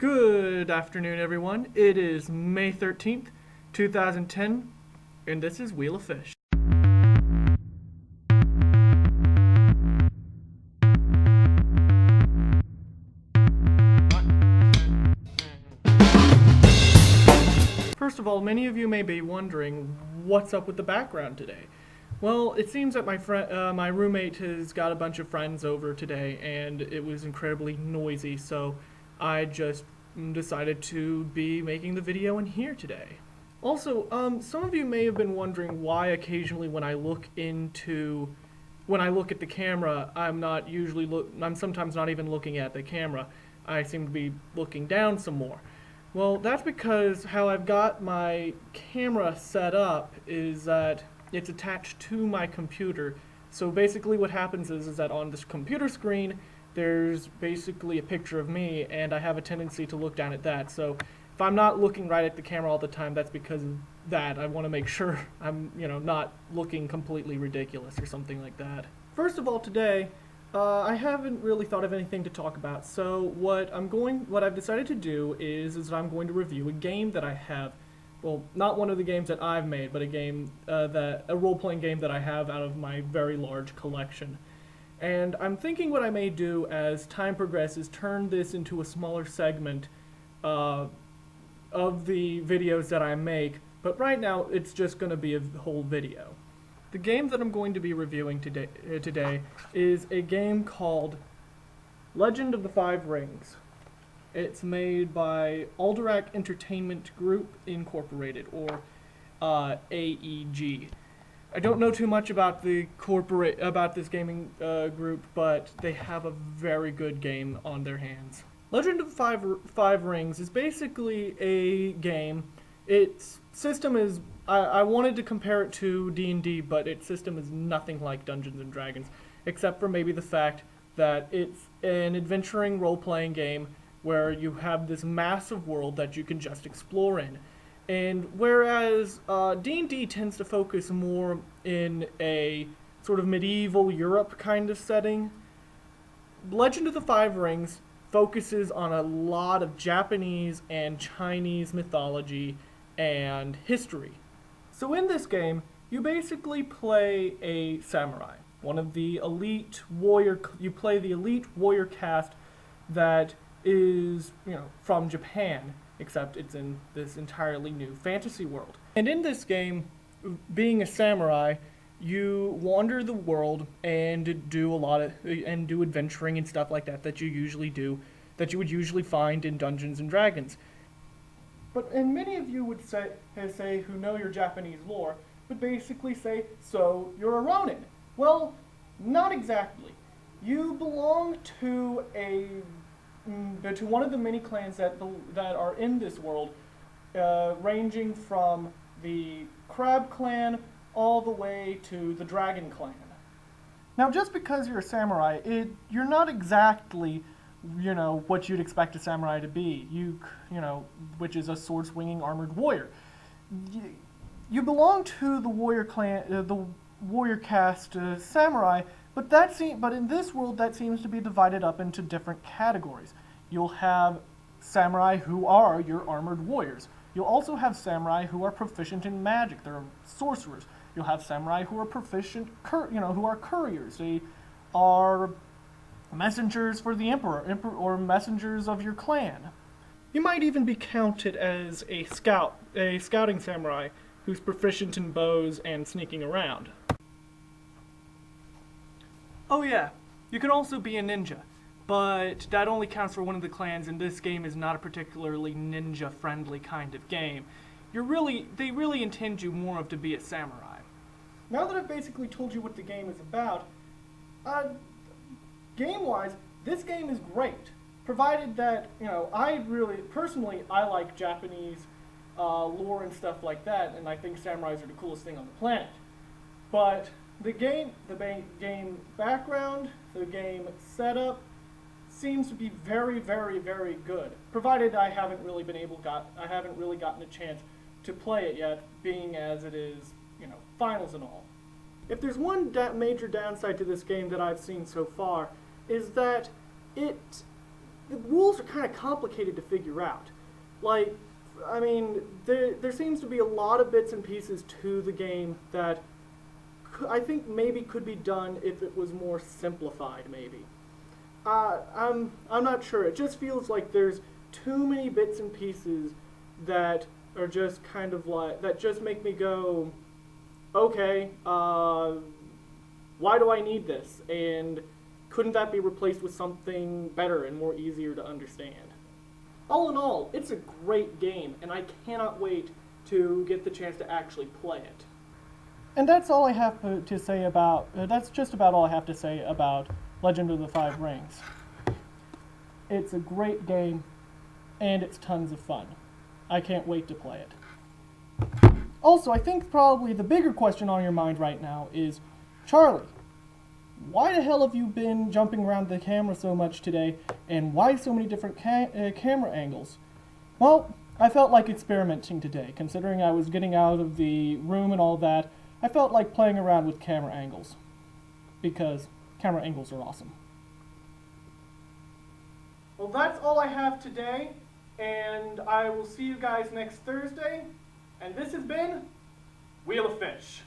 Good afternoon, everyone. It is May 13th, 2010, and this is Wheel of Fish. First of all, many of you may be wondering what's up with the background today. Well, it seems that my roommate has got a bunch of friends over today, and it was incredibly noisy, so I just decided to be making the video in here today. Also, some of you may have been wondering why occasionally when I look at the camera, I'm sometimes not even looking at the camera. I seem to be looking down some more. Well, that's because how I've got my camera set up is that it's attached to my computer. So basically what happens is that on this computer screen, there's basically a picture of me, and I have a tendency to look down at that. So if I'm not looking right at the camera all the time, that's because of that. I want to make sure I'm, not looking completely ridiculous or something like that. First of all, today, I haven't really thought of anything to talk about. So what I've decided to do is that I'm going to review a game that I have. Well, not one of the games that I've made, but a role-playing game that I have out of my very large collection. And I'm thinking what I may do as time progresses, turn this into a smaller segment of the videos that I make, but right now it's just going to be a whole video. The game that I'm going to be reviewing today is a game called Legend of the Five Rings. It's made by Alderac Entertainment Group Incorporated, or AEG. I don't know too much about this gaming group, but they have a very good game on their hands. Legend of the Five Rings is basically a game. Its system is, I wanted to compare it to D&D, but its system is nothing like Dungeons & Dragons, except for maybe the fact that it's an adventuring role-playing game where you have this massive world that you can just explore in. And whereas D&D tends to focus more in a sort of medieval Europe kind of setting, Legend of the Five Rings focuses on a lot of Japanese and Chinese mythology and history. So in this game, you basically play a samurai, one of the elite warrior. You play the elite warrior caste that is, from Japan, except it's in this entirely new fantasy world. And in this game, being a samurai, you wander the world and do adventuring and stuff like that you would usually find in Dungeons and Dragons. And many of you would say who know your Japanese lore, would basically say, so you're a Ronin. Well, not exactly. You belong to one of the many clans that are in this world, ranging from the Crab Clan all the way to the Dragon Clan. Now, just because you're a samurai, you're not exactly, what you'd expect a samurai to be. Which is a sword-swinging armored warrior. You belong to the warrior clan, the warrior caste samurai. But in this world, that seems to be divided up into different categories. You'll have samurai who are your armored warriors. You'll also have samurai who are proficient in magic. They're sorcerers. You'll have samurai who are proficient, who are couriers. They are messengers for the emperor, or messengers of your clan. You might even be counted as a scouting samurai who's proficient in bows and sneaking around. Oh yeah, you can also be a ninja, but that only counts for one of the clans, and this game is not a particularly ninja-friendly kind of game. They really intend you more of to be a samurai. Now that I've basically told you what the game is about, game-wise, this game is great, provided that, I like Japanese lore and stuff like that, and I think samurais are the coolest thing on the planet. But the game background, the game setup seems to be very, very, very good. Provided I haven't really gotten a chance to play it yet, being as it is, finals and all. If there's one major downside to this game that I've seen so far, is that the rules are kind of complicated to figure out. Like, I mean, there seems to be a lot of bits and pieces to the game that I think maybe could be done if it was more simplified, maybe. I'm not sure. It just feels like there's too many bits and pieces that are just kind of like, that just make me go, okay, why do I need this? And couldn't that be replaced with something better and more easier to understand? All in all, it's a great game, and I cannot wait to get the chance to actually play it. And that's all I have to say about, that's just about all I have to say about Legend of the Five Rings. It's a great game, and it's tons of fun. I can't wait to play it. Also, I think probably the bigger question on your mind right now is, Charlie, why the hell have you been jumping around the camera so much today, and why so many different camera angles? Well, I felt like experimenting today. Considering I was getting out of the room and all that, I felt like playing around with camera angles. Because camera angles are awesome. Well, that's all I have today, and I will see you guys next Thursday. And this has been Wheel of Fish.